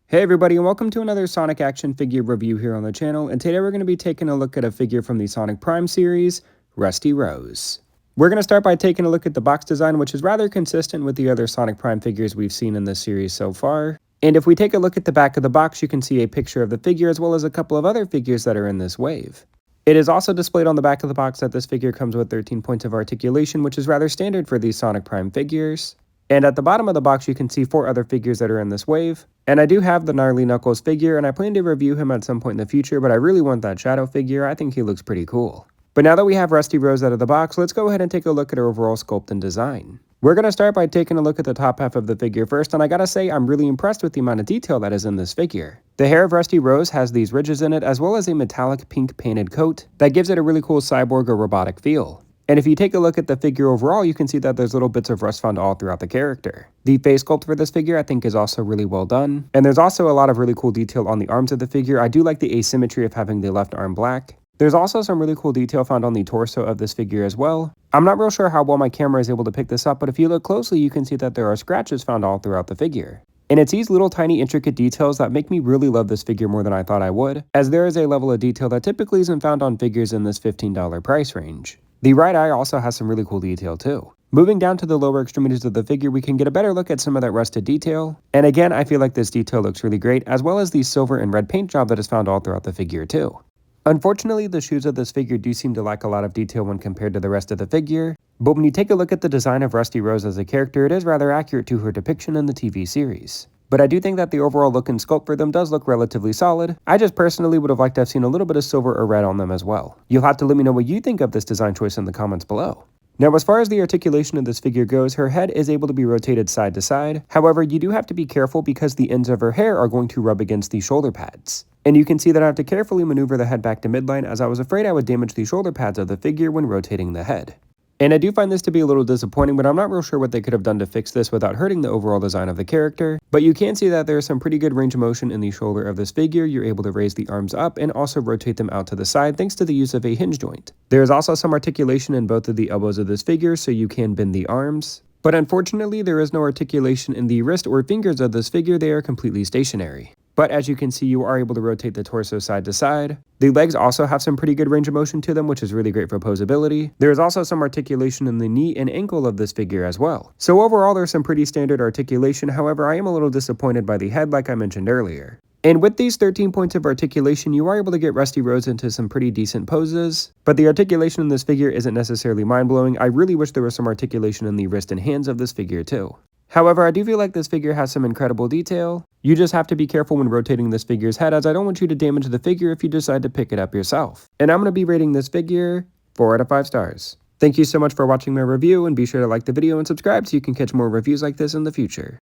Hey everybody, and welcome to another Sonic action figure review here on the channel, and today we're going to be taking a look at a figure from the Sonic Prime series, Rusty Rose. We're going to start by taking a look at the box design, which is rather consistent with the other Sonic Prime figures we've seen in this series so far. And if we take a look at the back of the box, you can see a picture of the figure as well as a couple of other figures that are in this wave. It is also displayed on the back of the box that this figure comes with 13 points of articulation, which is rather standard for these Sonic Prime figures. And at the bottom of the box, you can see 4 other figures that are in this wave. And I do have the Gnarly Knuckles figure, and I plan to review him at some point in the future, but I really want that Shadow figure. I think he looks pretty cool. But now that we have Rusty Rose out of the box, let's go ahead and take a look at her overall sculpt and design. We're going to start by taking a look at the top half of the figure first, and I gotta say, I'm really impressed with the amount of detail that is in this figure. The hair of Rusty Rose has these ridges in it, as well as a metallic pink painted coat that gives it a really cool cyborg or robotic feel. And if you take a look at the figure overall, you can see that there's little bits of rust found all throughout the character. The face sculpt for this figure I think is also really well done. And there's also a lot of really cool detail on the arms of the figure. I do like the asymmetry of having the left arm black. There's also some really cool detail found on the torso of this figure as well. I'm not real sure how well my camera is able to pick this up, but if you look closely, you can see that there are scratches found all throughout the figure. And it's these little tiny intricate details that make me really love this figure more than I thought I would, as there is a level of detail that typically isn't found on figures in this $15 price range. The right eye also has some really cool detail too. Moving down to the lower extremities of the figure, we can get a better look at some of that rusted detail. And again, I feel like this detail looks really great, as well as the silver and red paint job that is found all throughout the figure too. Unfortunately, the shoes of this figure do seem to lack a lot of detail when compared to the rest of the figure, but when you take a look at the design of Rusty Rose as a character, it is rather accurate to her depiction in the TV series. But I do think that the overall look and sculpt for them does look relatively solid. I just personally would have liked to have seen a little bit of silver or red on them as well. You'll have to let me know what you think of this design choice in the comments below. Now, as far as the articulation of this figure goes, her head is able to be rotated side to side. However, you do have to be careful because the ends of her hair are going to rub against the shoulder pads. And you can see that I have to carefully maneuver the head back to midline, as I was afraid I would damage the shoulder pads of the figure when rotating the head. And I do find this to be a little disappointing, but I'm not real sure what they could have done to fix this without hurting the overall design of the character. But you can see that there is some pretty good range of motion in the shoulder of this figure. You're able to raise the arms up and also rotate them out to the side thanks to the use of a hinge joint. There is also some articulation in both of the elbows of this figure, so you can bend the arms. But unfortunately, there is no articulation in the wrist or fingers of this figure. They are completely stationary. But as you can see, you are able to rotate the torso side to side. The legs also have some pretty good range of motion to them, which is really great for posability. There is also some articulation in the knee and ankle of this figure as well. So overall, there's some pretty standard articulation. However, I am a little disappointed by the head, like I mentioned earlier. And with these 13 points of articulation, you are able to get Rusty Rose into some pretty decent poses. But the articulation in this figure isn't necessarily mind-blowing. I really wish there was some articulation in the wrist and hands of this figure too. However, I do feel like this figure has some incredible detail. You just have to be careful when rotating this figure's head, as I don't want you to damage the figure if you decide to pick it up yourself. And I'm going to be rating this figure 4 out of 5 stars. Thank you so much for watching my review, and be sure to like the video and subscribe so you can catch more reviews like this in the future.